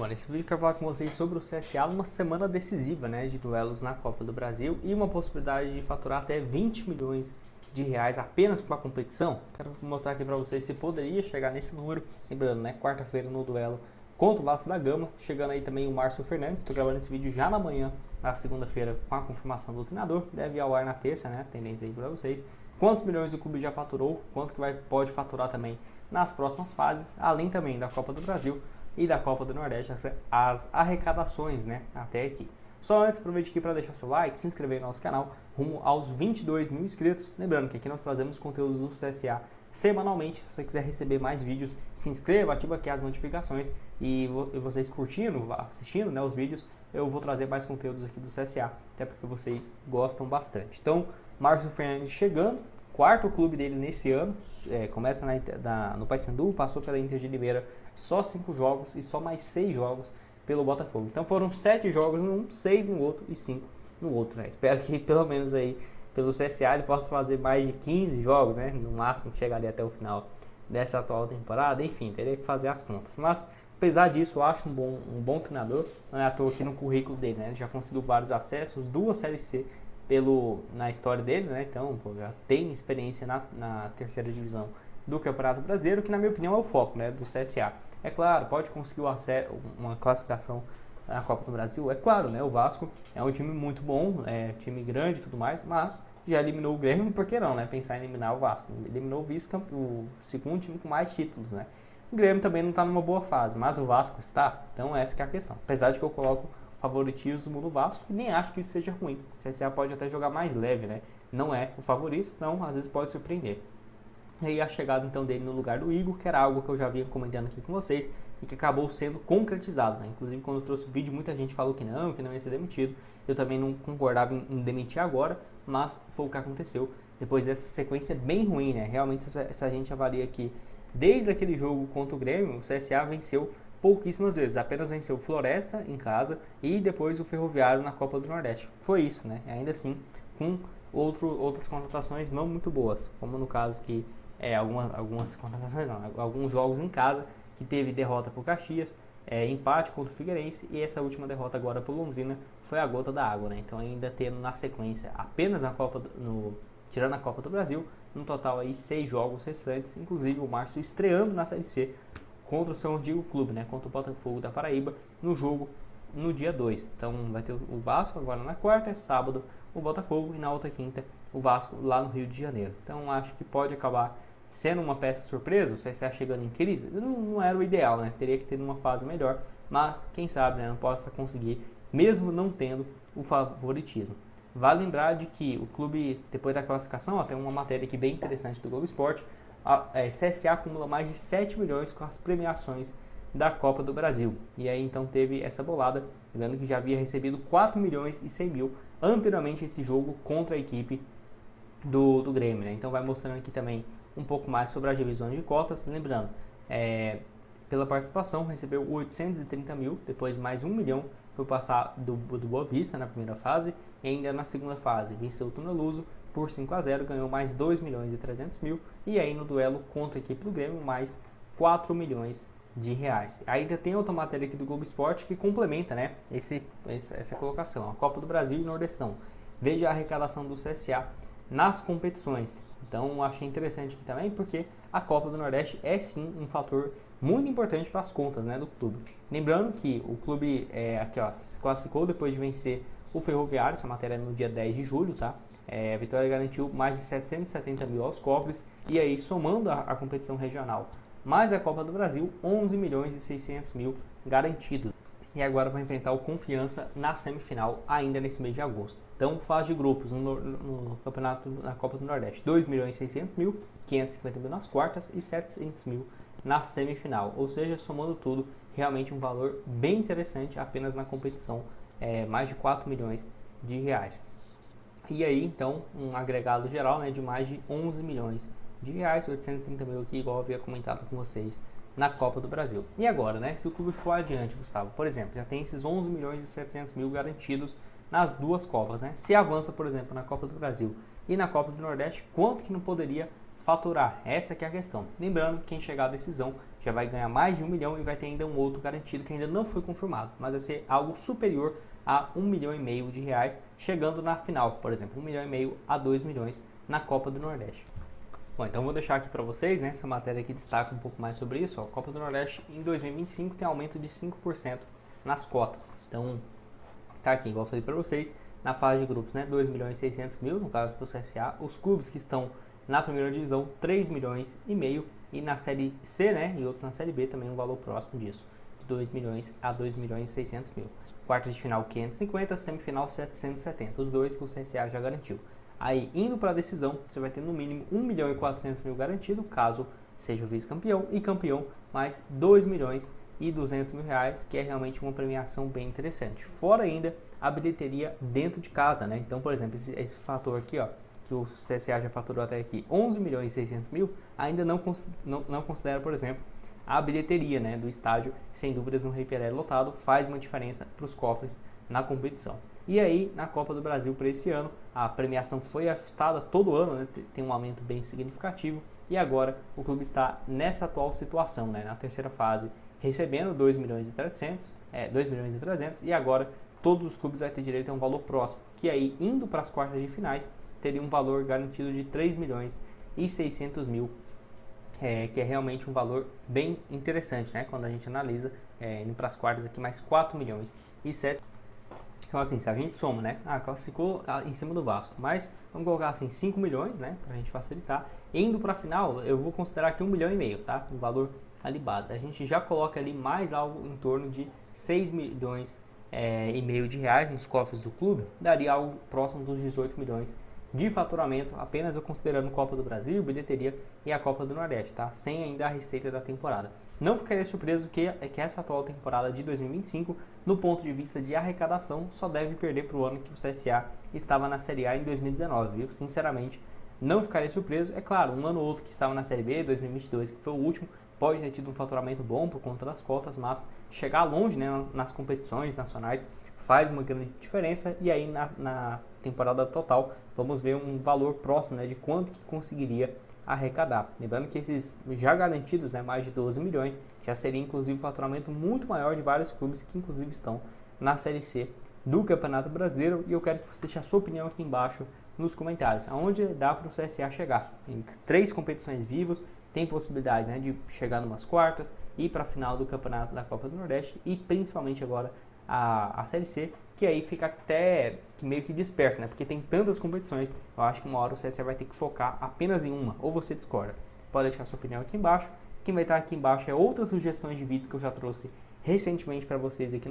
Bom, nesse vídeo eu quero falar com vocês sobre o CSA numa semana decisiva, né, de duelos na Copa do Brasil e uma possibilidade de faturar até 20 milhões de reais apenas com a competição. Quero mostrar aqui para vocês se poderia chegar nesse número. Lembrando, né, quarta-feira no duelo contra o Vasco da Gama, chegando aí também o Márcio Fernandes. Estou gravando esse vídeo já na manhã, na segunda-feira, com a confirmação do treinador. Deve ir ao ar na terça, né, tendência aí para vocês. Quantos milhões o clube já faturou, quanto que pode faturar também nas próximas fases, além também da Copa do Brasil e da Copa do Nordeste, as arrecadações, né, até aqui. Só antes, aproveite aqui para deixar seu like, se inscrever no nosso canal, rumo aos 22 mil inscritos. Lembrando que aqui nós trazemos conteúdos do CSA semanalmente. Se você quiser receber mais vídeos, se inscreva, ativa aqui as notificações e vocês curtindo, assistindo, né, os vídeos, eu vou trazer mais conteúdos aqui do CSA, até porque vocês gostam bastante. Então, Márcio Fernandes chegando, quarto clube dele nesse ano, começa no Paysandu, passou pela Inter de Limeira, só 5 jogos e só mais 6 jogos pelo Botafogo. Então foram 7 jogos num, 6 no outro e 5 no outro, né? Espero que pelo menos aí pelo CSA ele possa fazer mais de 15 jogos, né? No máximo que chegaria até o final dessa atual temporada. Enfim, teria que fazer as contas. Mas apesar disso, eu acho um bom treinador. Não é à toa aqui no currículo dele, né? Ele já conseguiu vários acessos, 2 Série C na história dele, né? Então, pô, já tem experiência na terceira divisão do Campeonato Brasileiro, que na minha opinião é o foco, né, do CSA. É claro, pode conseguir uma classificação na Copa do Brasil, é claro, né, o Vasco é um time muito bom, time grande e tudo mais, mas já eliminou o Grêmio, por que não, né, pensar em eliminar o Vasco? Eliminou o segundo time com mais títulos, né. O Grêmio também não está numa boa fase, mas o Vasco está, então essa que é a questão. Apesar de que eu coloco favoritismo no Vasco, e nem acho que isso seja ruim. O CSA pode até jogar mais leve, né, não é o favorito, então às vezes pode surpreender. E aí a chegada então dele no lugar do Igor, que era algo que eu já vinha comentando aqui com vocês e que acabou sendo concretizado, né? Inclusive quando eu trouxe o vídeo muita gente falou que não ia ser demitido. Eu também não concordava em demitir agora, mas foi o que aconteceu depois dessa sequência bem ruim, né? Realmente se a gente avalia aqui, desde aquele jogo contra o Grêmio, o CSA venceu pouquíssimas vezes, apenas venceu o Floresta em casa e depois o Ferroviário na Copa do Nordeste. Foi isso, né? Ainda assim, com outras contratações não muito boas, como no caso que algumas contratações não, alguns jogos em casa que teve derrota por Caxias, empate contra o Figueirense e essa última derrota agora por Londrina foi a gota da água, né? Então ainda tendo na sequência apenas tirando a Copa do Brasil, no total aí 6 jogos restantes, inclusive o Márcio estreando na Série C contra o seu antigo clube, né? Contra o Botafogo da Paraíba no jogo no dia 2. Então vai ter o Vasco agora na quarta, sábado o Botafogo e na outra quinta o Vasco lá no Rio de Janeiro. Então acho que pode acabar sendo uma peça surpresa. O CSA chegando em crise não era o ideal, né? Teria que ter uma fase melhor, mas quem sabe, né, não possa conseguir, mesmo não tendo o favoritismo. Vale lembrar de que o clube, depois da classificação, tem uma matéria aqui bem interessante do Globo Esporte, CSA acumula mais de 7 milhões com as premiações da Copa do Brasil. E aí então teve essa bolada, lembrando que já havia recebido 4 milhões e 100 mil anteriormente esse jogo contra a equipe do Grêmio, né? Então vai mostrando aqui também um pouco mais sobre as divisões de cotas. Lembrando, pela participação recebeu 830 mil, depois mais 1 milhão por passar do Boa Vista na primeira fase, e ainda na segunda fase venceu o Tunaluso por 5-0, ganhou mais 2 milhões e 300 mil, e aí no duelo contra a equipe do Grêmio mais 4 milhões de reais. Ainda tem outra matéria aqui do Globo Esporte que complementa, né, essa colocação, a Copa do Brasil e Nordestão. Veja a arrecadação do CSA nas competições. Então achei interessante aqui também, porque a Copa do Nordeste é sim um fator muito importante para as contas, né, do clube. Lembrando que o clube se classificou depois de vencer o Ferroviário, essa matéria é no dia 10 de julho, tá? A vitória garantiu mais de 770 mil aos cofres, e aí somando a competição regional mais a Copa do Brasil, 11 milhões e 600 mil garantidos. E agora vai enfrentar o Confiança na semifinal ainda nesse mês de agosto. Então, fase de grupos no campeonato na Copa do Nordeste, 2 milhões e 600 mil, 550 mil nas quartas e 700 mil na semifinal. Ou seja, somando tudo, realmente um valor bem interessante apenas na competição, mais de 4 milhões de reais. E aí, então, um agregado geral, né, de mais de 11 milhões de reais, 830 mil aqui, igual eu havia comentado com vocês, na Copa do Brasil. E agora, né, se o clube for adiante, Gustavo, por exemplo, já tem esses 11 milhões e 700 mil garantidos nas duas Copas, né? Se avança, por exemplo, na Copa do Brasil e na Copa do Nordeste, quanto que não poderia faturar. Essa que é a questão. Lembrando que quem chegar à decisão já vai ganhar mais de 1 milhão e vai ter ainda um outro garantido que ainda não foi confirmado, mas vai ser algo superior a 1,5 milhão de reais, chegando na final, por exemplo, 1,5 milhão a 2 milhões na Copa do Nordeste. Bom, então vou deixar aqui para vocês, né, essa matéria aqui destaca um pouco mais sobre isso. Ó, Copa do Nordeste em 2025 tem aumento de 5% nas cotas. Então, tá aqui, igual eu falei para vocês, na fase de grupos, né, 2 milhões e 600 mil, no caso para o CSA. Os clubes que estão na primeira divisão, 3 milhões e meio. E na Série C, né, e outros na Série B também um valor próximo disso, de 2 milhões a 2 milhões e 600 mil. Quartas de final 550, semifinal 770, os dois que o CSA já garantiu. Aí, indo para a decisão, você vai ter no mínimo 1 milhão e 400 mil garantido, caso seja o vice-campeão e campeão, mais 2 milhões e 200 mil reais, que é realmente uma premiação bem interessante. Fora ainda a bilheteria dentro de casa, né? Então, por exemplo, esse fator aqui, ó, que o CSA já faturou até aqui, 11 milhões e 600 mil, ainda não considera, por exemplo, a bilheteria, né, do estádio. Sem dúvidas, um Rei Pelé lotado faz uma diferença para os cofres na competição. E aí, na Copa do Brasil para esse ano, a premiação foi ajustada todo ano, né, tem um aumento bem significativo, e agora o clube está nessa atual situação, né, na terceira fase, recebendo 2 milhões e 300, e agora todos os clubes vão ter direito a um valor próximo, que aí, indo para as quartas de finais, teria um valor garantido de 3 milhões e 600 mil, que é realmente um valor bem interessante, né? Quando a gente analisa, indo para as quartas aqui, mais 4 milhões e 7. Então assim, se a gente soma, né? Classificou em cima do Vasco, mas vamos colocar assim 5 milhões, né? Para a gente facilitar. Indo para a final, eu vou considerar aqui 1,5 milhão, tá? Um valor ali base. A gente já coloca ali mais algo em torno de 6 milhões e meio de reais nos cofres do clube, daria algo próximo dos 18 milhões de faturamento, apenas eu considerando Copa do Brasil, bilheteria e a Copa do Nordeste, tá? Sem ainda a receita da temporada. Não ficaria surpreso que essa atual temporada de 2025, no ponto de vista de arrecadação, só deve perder para o ano que o CSA estava na Série A em 2019, viu? Sinceramente, não ficaria surpreso. É claro, um ano ou outro que estava na Série B, 2022, que foi o último, pode ter tido um faturamento bom por conta das cotas, mas chegar longe, né, nas competições nacionais faz uma grande diferença, e aí na temporada total vamos ver um valor próximo, né, de quanto que conseguiria arrecadar. Lembrando que esses já garantidos, né, mais de 12 milhões, já seria inclusive um faturamento muito maior de vários clubes que inclusive estão na Série C do Campeonato Brasileiro, e eu quero que você deixe a sua opinião aqui embaixo nos comentários, aonde dá para o CSA chegar. Em 3 competições vivas, tem possibilidade, né, de chegar numas quartas, ir para a final do Campeonato da Copa do Nordeste e principalmente agora a Série C, que aí fica até meio que disperso, né? Porque tem tantas competições, eu acho que uma hora o CSA vai ter que focar apenas em uma, ou você discorda? Pode deixar sua opinião aqui embaixo. Quem vai estar aqui embaixo é outras sugestões de vídeos que eu já trouxe recentemente para vocês aqui